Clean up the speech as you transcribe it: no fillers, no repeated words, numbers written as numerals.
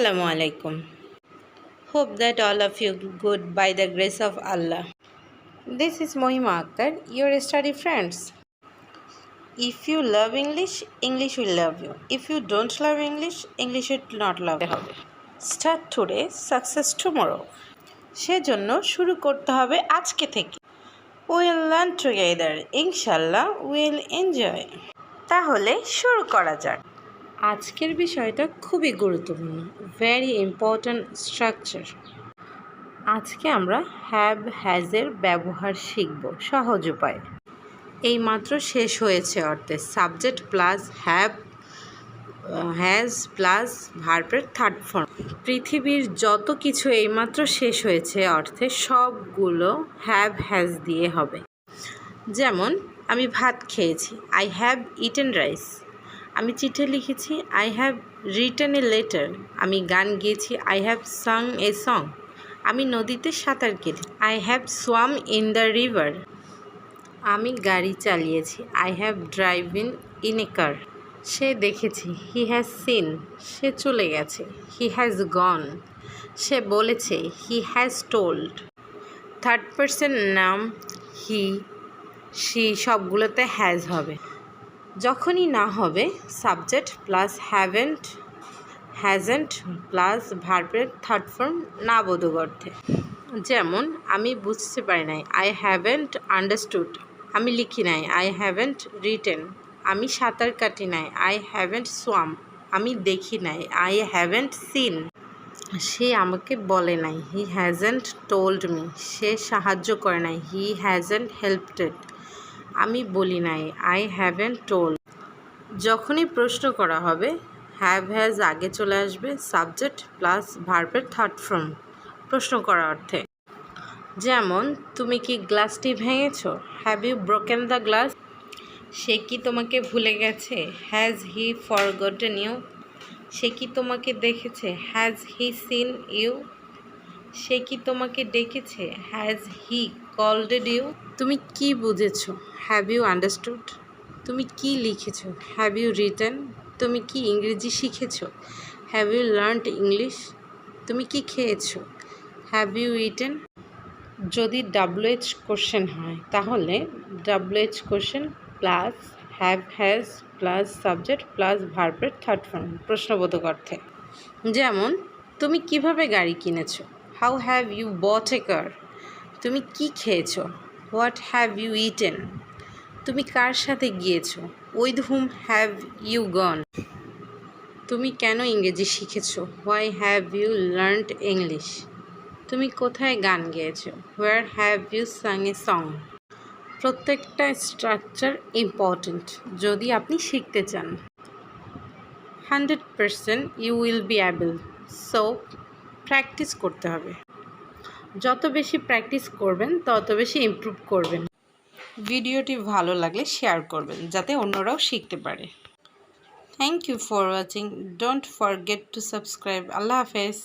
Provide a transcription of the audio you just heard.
Assalamu alaikum. Hope that all of you good by the grace of Allah. This is Mohima Akhtar, your study friends. If you love English, English will love you. If you don't love English, English will not love you. Start today, success tomorrow. সেজন্য শুরু করতে হবে আজকে থেকে। We'll learn together. Inshallah, we'll enjoy. তাহলে শুরু করা যাক। আজকের বিষয়টা খুবই গুরুত্বপূর্ণ, ভেরি ইম্পর্ট্যান্ট স্ট্রাকচার। আজকে আমরা হ্যাভ হ্যাজের ব্যবহার শিখব সহজ উপায়। এইমাত্র শেষ হয়েছে অর্থে সাবজেক্ট প্লাস হ্যাজ প্লাস ভার্বের থার্ড ফর্ম। পৃথিবীর যত কিছু এইমাত্র শেষ হয়েছে অর্থে সবগুলো হ্যাভ হ্যাজ দিয়ে হবে। যেমন আমি ভাত খেয়েছি, আই হ্যাভ ইটেন রাইস। আমি চিঠি লিখেছি, I have written a letter. আমি গান গেয়েছি, I have sung a song. আমি নদীতে সাঁতার কেটেছি, I have swam in the river. আমি গাড়ি চালিয়েছি, I have driving in a car. সে দেখেছি, হি হ্যাজ সিন। সে চলে গেছে, হি হ্যাজ গন। সে বলেছে, he has told. Third person নাম হি, শি সবগুলোতে হ্যাজ হবে। যখনই না হবে সাবজেক্ট প্লাস হ্যাজেন্ট প্লাস ভার্বের থার্ড ফর্ম না বোধক অর্থে। যেমন আমি বুঝতে পারি নাই, আই হ্যাভেন্ট আন্ডারস্টুড। আমি লিখি নাই, আই হ্যাভেন্ট রিটেন। আমি সাঁতার কাটি নাই, আই হ্যাভেন্ট সোয়াম। আমি দেখি নাই, আই হ্যাভেন্ট সিন। সে আমাকে বলে নাই, হি হ্যাজেন্ট টোল্ড মি। সে সাহায্য করে নাই, হি হ্যাজেন্ট হেল্পড। আমি বলি নাই, আই হ্যাভেন্ট টোল্ড। যখনই প্রশ্ন করা হবে হ্যাভ হ্যাজ আগে চলে আসবে সাবজেক্ট প্লাস ভার্বের থার্ড ফর্ম প্রশ্ন করা অর্থে। যেমন তুমি কি গ্লাসটি ভেঙেছো, have you broken the glass. সে কি তোমাকে ভুলে গেছে, হ্যাজ হি ফরগটেন ইউ। সে কি তোমাকে দেখেছে, হ্যাজ হি সিন ইউ। সে কি তোমাকে ডেকেছে, হ্যাজ হি কল্ডেড ইউ। তুমি কি বুঝেছো, হ্যাভ ইউ আন্ডারস্টুড। তুমি কি লিখেছো, হ্যাভ ইউ রিটেন। তুমি কি ইংরেজি শিখেছো, হ্যাভ ইউ লার্নড ইংলিশ। তুমি কি খেয়েছো, হ্যাভ ইউ ইটেন। যদি WH কোশ্চেন হয় তাহলে WH question plus have has plus subject plus ভার্বের থার্ড ফর্ম প্রশ্নবোধক অর্থে। যেমন তুমি কিভাবে গাড়ি কিনেছো, হাউ হ্যাভ ইউ বট এ কার। তুমি কি খেয়েছো, হোয়াট হ্যাভ ইউ ইটেন। তুমি কার সাথে গিয়েছো, with whom have you gone. তুমি কেন ইংরেজি শিখেছো, why have you learned English. তুমি কোথায় গান গেয়েছো, where have you sung a song. প্রত্যেকটা স্ট্রাকচার ইম্পর্ট্যান্ট যদি আপনি শিখতে চান। 100% you will be able. So practice করতে হবে। যত বেশি প্র্যাকটিস করবেন তত বেশি ইমপ্রুভ করবেন। ভিডিওটি ভালো লাগলে শেয়ার করবেন যাতে অন্যরাও শিখতে পারে। Thank you for watching. Don't forget to subscribe. আল্লাহ হাফেজ।